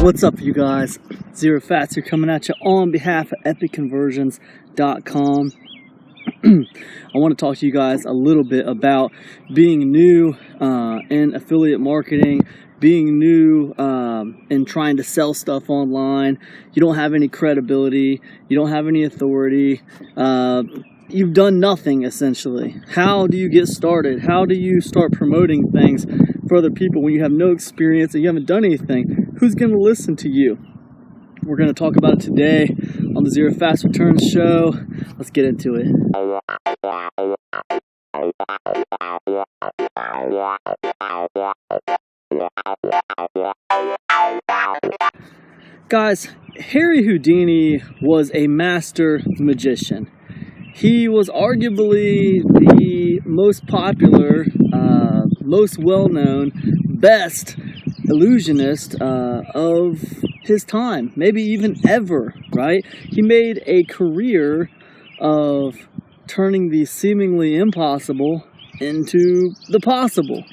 What's up, you guys? ZeroFatz here, coming at you on behalf of epicconversions.com. I want to talk to you guys a little bit about being new in affiliate marketing, being new in trying to sell stuff online. You don't have any credibility, you don't have any authority, you've done nothing essentially. How do you get started? How do you start promoting things for other people when you have no experience and you haven't done anything? Who's going to listen to you? We're going to talk about it today on the Zerofatzreturns show. Let's get into it. Guys, Harry Houdini was a master magician. He was arguably the most popular, most well-known, best illusionist of his time, maybe even ever, right? He made a career of turning the seemingly impossible into the possible.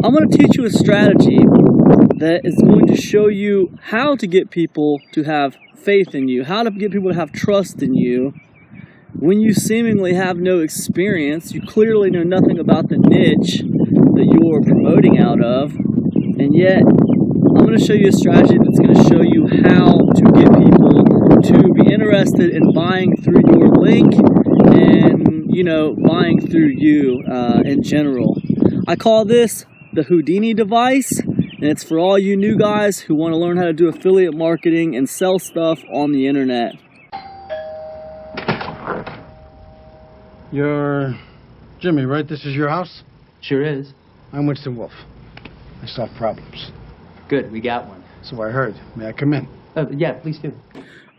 I'm going to teach you a strategy that is going to show you how to get people to have faith in you, how to get people to have trust in you when you seemingly have no experience. You clearly know nothing about the niche that you're promoting out of, and yet I'm going to show you a strategy that's going to show you how to get people to be interested in buying through your link and, buying through you in general. I call this the Houdini Device, and it's for all you new guys who want to learn how to do affiliate marketing and sell stuff on the internet. You're Jimmy, right? This is your house? Sure is. I'm Winston Wolfe. I solve problems. Good, we got one. So I heard. May I come in? Yeah, please do.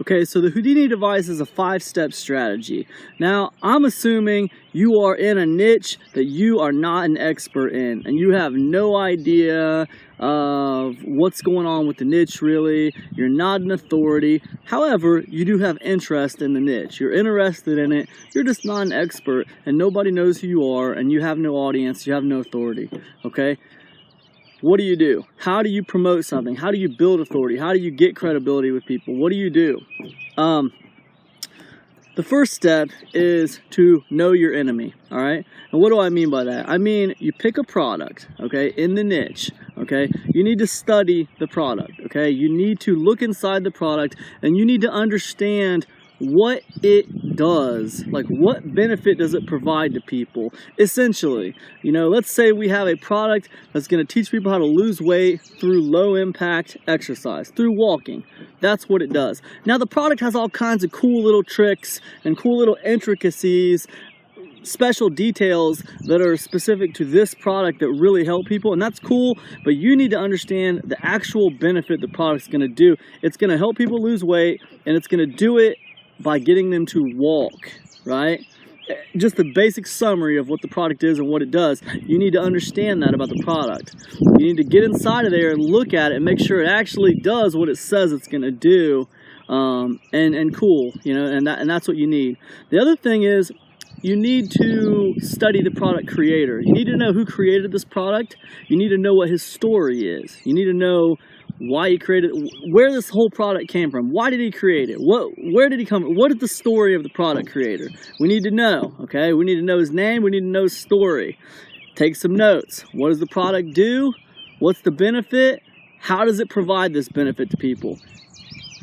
Okay, so the Houdini Device is a 5-step strategy. Now, I'm assuming you are in a niche that you are not an expert in, and you have no idea of what's going on with the niche, really. You're not an authority. However, you do have interest in the niche. You're interested in it. You're just not an expert, and nobody knows who you are, and you have no audience. You have no authority, okay? What do you do? How do you promote something? How do you build authority? How do you get credibility with people? What do you do? The first step is to know your enemy, all right? And what do I mean by that? I mean, you pick a product, okay, in the niche, okay? You need to study the product, okay? You need to look inside the product, and you need to understand what it does. Like, what benefit does it provide to people? Essentially, let's say we have a product that's going to teach people how to lose weight through low impact exercise, through walking. That's what it does. Now, the product has all kinds of cool little tricks and cool little intricacies, special details that are specific to this product that really help people, and that's cool, but you need to understand the actual benefit the product's going to do. It's going to help people lose weight, and it's going to do it by getting them to walk, right? Just the basic summary of what the product is and what it does. You need to understand that about the product. You need to get inside of there and look at it and make sure it actually does what it says it's going to do, and cool, and that's what you need. The other thing is, you need to study the product creator. You need to know who created this product. You need to know what his story is. You need to know why he created it, where this whole product came from. Why did he create it? Where did he come from? What is the story of the product creator? We need to know, okay? We need to know his name. We need to know his story. Take some notes. What does the product do? What's the benefit? How does it provide this benefit to people?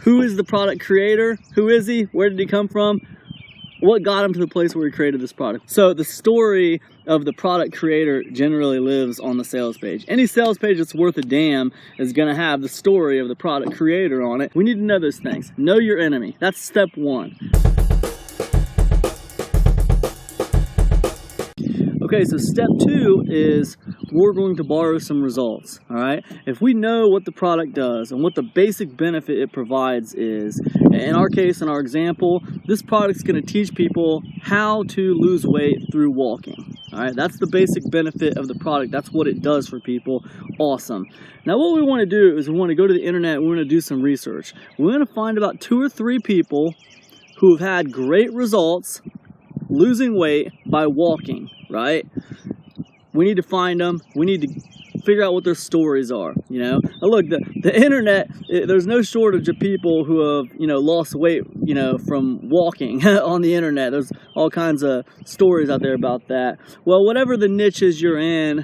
Who is the product creator? Who is he? Where did he come from? What got him to the place where he created this product? So the story of the product creator generally lives on the sales page. Any sales page that's worth a damn is going to have the story of the product creator on it. We need to know those things. Know your enemy. That's step 1. Okay, so step 2 is we're going to borrow some results, all right? If we know what the product does and what the basic benefit it provides is, in our case, in our example, this product's going to teach people how to lose weight through walking, all right? That's the basic benefit of the product. That's what it does for people. Awesome. Now, what we want to do is we want to go to the internet. We want to do some research. We're going to find about 2 or 3 people who have had great results losing weight by walking, right? We need to find them. We need to figure out what their stories are, you know. Now look, the internet, there's no shortage of people who have, you know, lost weight, you know, from walking on the internet. There's all kinds of stories out there about that. Well, whatever the niches you're in,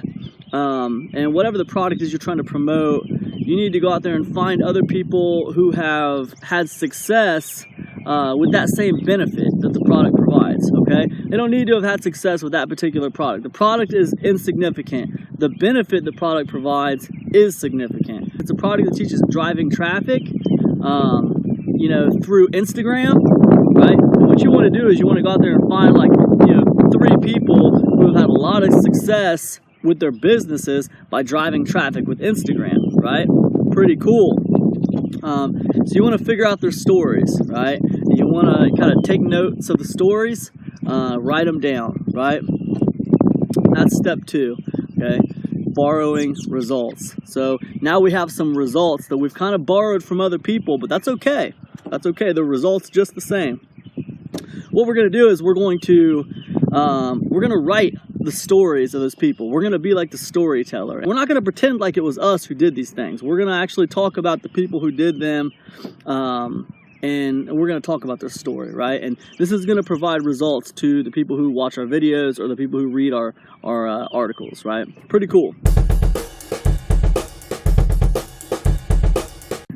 and whatever the product is you're trying to promote, you need to go out there and find other people who have had success with that same benefit that the product provides, okay? They don't need to have had success with that particular product. The product is insignificant. The benefit the product provides is significant. It's a product that teaches driving traffic, you know, through Instagram, right? And what you want to do is you want to go out there and find, like, you know, 3 people who have had a lot of success with their businesses by driving traffic with Instagram, right? Pretty cool. So you want to figure out their stories, right? And you want to kind of take notes of the stories, write them down, right? That's step 2, okay? Borrowing results. So now we have some results that we've kind of borrowed from other people, but that's okay. That's okay. The results just the same. What we're going to do is we're going to write the stories of those people. We're going to be like the storyteller. We're not going to pretend like it was us who did these things. We're going to actually talk about the people who did them, and we're going to talk about their story, right? And this is going to provide results to the people who watch our videos or the people who read our articles, right? Pretty cool.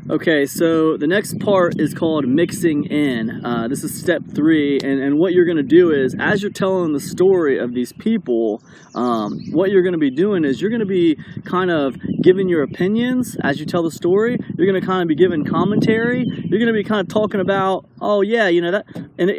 Okay, so the next part is called mixing in. This is step 3, and what you're going to do is, as you're telling the story of these people, what you're going to be doing is you're going to be kind of giving your opinions as you tell the story. You're going to kind of be giving commentary. You're going to be kind of talking about, oh yeah, you know, that, and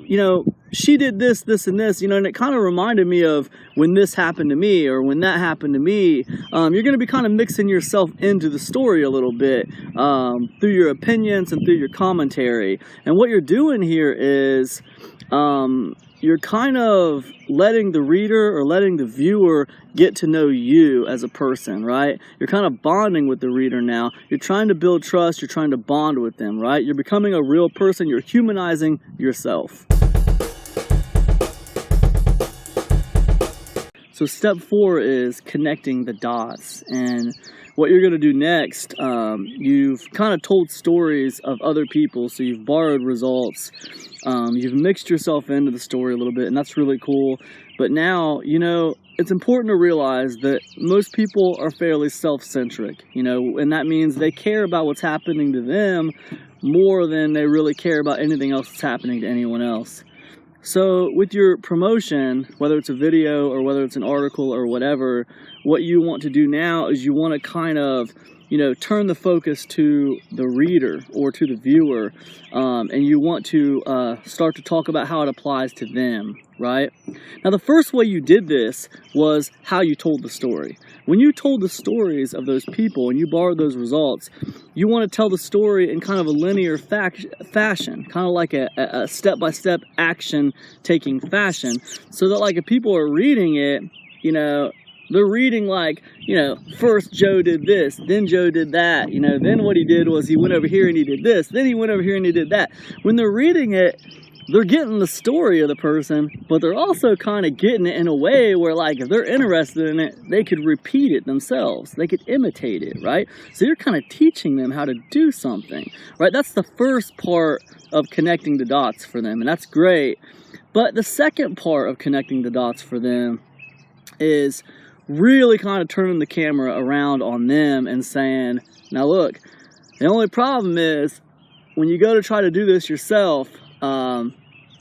you know, she did this, this, and this, you know, and it kind of reminded me of when this happened to me or when that happened to me. You're going to be kind of mixing yourself into the story a little bit through your opinions and through your commentary. And what you're doing here is you're kind of letting the reader or letting the viewer get to know you as a person, right? You're kind of bonding with the reader now. You're trying to build trust. You're trying to bond with them, right? You're becoming a real person. You're humanizing yourself. So step 4 is connecting the dots. And what you're going to do next, you've kind of told stories of other people, so you've borrowed results. You've mixed yourself into the story a little bit, and that's really cool. But now, you know, it's important to realize that most people are fairly self-centric, you know, and that means they care about what's happening to them more than they really care about anything else that's happening to anyone else. So with your promotion, whether it's a video or whether it's an article or whatever, what you want to do now is you want to kind of, you know, turn the focus to the reader or to the viewer, and you want to start to talk about how it applies to them, right? Now, the first way you did this was how you told the story. When you told the stories of those people and you borrowed those results, you want to tell the story in kind of a linear fashion, kind of like a step-by-step action-taking fashion, so that, like, if people are reading it, you know, they're reading like, you know, first Joe did this, then Joe did that, you know, then what he did was he went over here and he did this, then he went over here and he did that. When they're reading it, they're getting the story of the person, but they're also kind of getting it in a way where, like, if they're interested in it, they could repeat it themselves. They could imitate it, right? So you're kind of teaching them how to do something, right? That's the first part of connecting the dots for them, and that's great. But the second part of connecting the dots for them is really kind of turning the camera around on them and saying, now look, the only problem is when you go to try to do this yourself,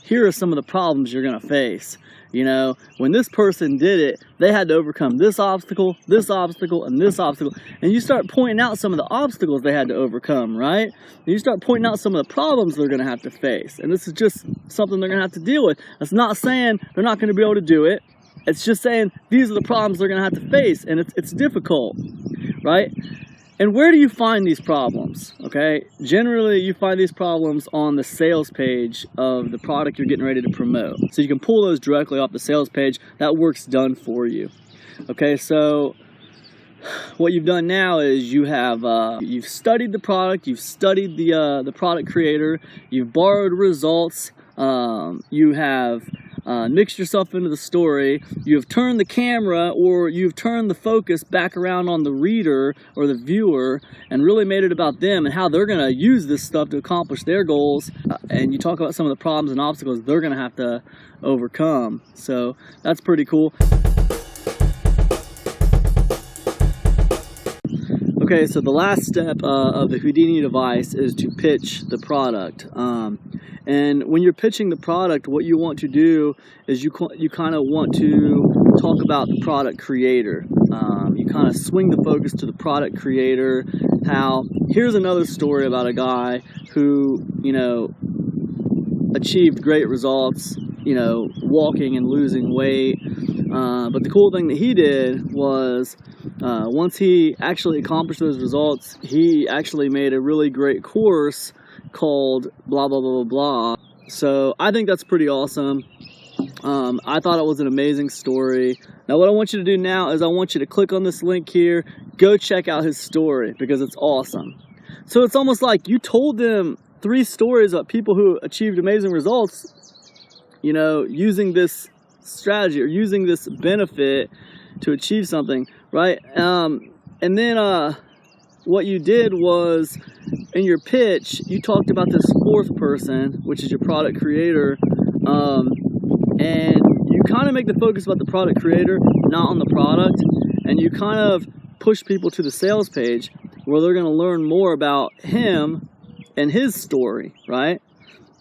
here are some of the problems you're going to face. You know, when this person did it, they had to overcome this obstacle, and this obstacle. And you start pointing out some of the obstacles they had to overcome, right? And you start pointing out some of the problems they're going to have to face. And this is just something they're going to have to deal with. That's not saying they're not going to be able to do it. It's just saying these are the problems they're going to have to face. And it's difficult, right? And where do you find these problems, okay? Generally, you find these problems on the sales page of the product you're getting ready to promote. So you can pull those directly off the sales page. That work's done for you. Okay, so what you've done now is you have you've studied the product, you've studied the product creator, you've borrowed results, you have mixed yourself into the story, you've turned the camera or you've turned the focus back around on the reader or the viewer and really made it about them and how they're going to use this stuff to accomplish their goals, and you talk about some of the problems and obstacles they're going to have to overcome. So that's pretty cool. Okay, so the last step of the Houdini device is to pitch the product. And when you're pitching the product, what you want to do is you kind of want to talk about the product creator. You kind of swing the focus to the product creator. How, here's another story about a guy who, you know, achieved great results, you know, walking and losing weight. But the cool thing that he did was, once he actually accomplished those results, he actually made a really great course called blah, blah, blah, blah, blah. So I think that's pretty awesome. I thought it was an amazing story. Now what I want you to do now is I want you to click on this link here, go check out his story because it's awesome. So it's almost like you told them 3 stories about people who achieved amazing results, you know, using this strategy or using this benefit to achieve something, right? And then what you did was, in your pitch, you talked about this 4th person, which is your product creator, and you kind of make the focus about the product creator, not on the product, and you kind of push people to the sales page where they're going to learn more about him and his story, right?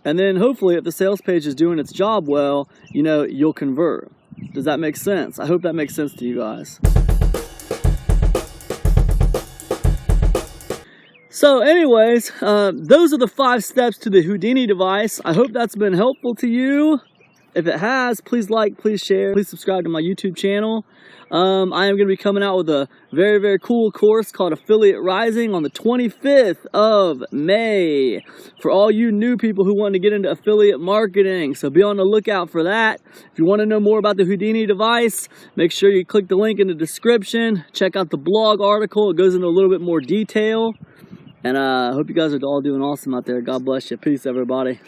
And then hopefully if the sales page is doing its job well, you know, you'll convert. Does that make sense? I hope that makes sense to you guys. So anyways, those are the 5 steps to the Houdini device. I hope that's been helpful to you. If it has, please like, please share, please subscribe to my YouTube channel. I am going to be coming out with a very, very cool course called Affiliate Rising on the 25th of May for all you new people who want to get into affiliate marketing. So be on the lookout for that. If you want to know more about the Houdini device, make sure you click the link in the description. Check out the blog article. It goes into a little bit more detail. And I hope you guys are all doing awesome out there. God bless you. Peace, everybody.